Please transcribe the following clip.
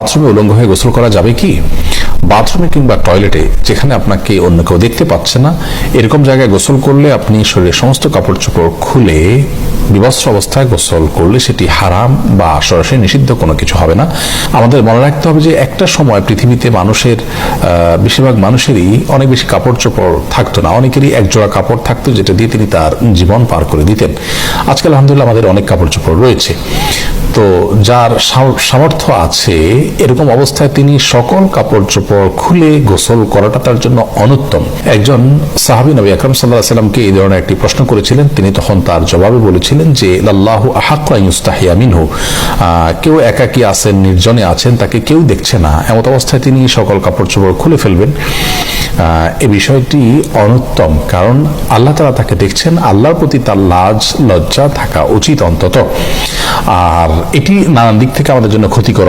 বাথরুমে উলঙ্গ হয়ে গোসল করা যাবে কি? বাথরুমে কিংবা টয়লেটে যেখানে আপনাকে অন্য কেউ দেখতে পাচ্ছে না, এরকম জায়গায় গোসল করলে আপনি শরীরের সমস্ত কাপড় চোপড় খুলে বিবস্ত্র অবস্থায় গোসল করলে সেটি হারাম বা সরাসরি নিষিদ্ধ কোনো কিছু হবে না। আমাদের মনে রাখতে হবে যে একটা সময় পৃথিবীতে মানুষের বেশিরভাগ মানুষেরই অনেক বেশি কাপড় চোপড় থাকতো না, অনেকেরই একজোড়া কাপড় থাকতো যেটা দিয়ে তিনি তার জীবন পার করে দিতেন। আজকাল আলহামদুলিল্লাহ আমাদের অনেক কাপড় চোপড় রয়েছে। তো যার সামর্থ্য আছে এরকম অবস্থায় তিনি সকল কাপড় চোপড় খুলে গোসল করাটা তার জন্য অনুত্তম। একজন সাহাবী নবী আকরাম সাল্লাল্লাহু আলাইহি ওয়াসাল্লামকে এই ধরনের একটি প্রশ্ন করেছিলেন, তিনি তখন তার জবাবে বলেছিলেন যে আল্লাহু আহাক্কু আন ইউস্তাহিয়া মিনহু, কেউ একাকী আছেন, নির্জনে আছেন, তাকে কেউ দেখছে না, এমত অবস্থায় তিনি সকল কাপড় চোপড় খুলে ফেলবেন। এই বিষয়টি অনুত্তম, কারণ আল্লাহ তাআলা তাকে দেখছেন, আল্লাহর প্রতি তার লাজ লজ্জা থাকা উচিত অন্তত। আর এটি নানান দিক থেকে আমাদের জন্য ক্ষতিকর।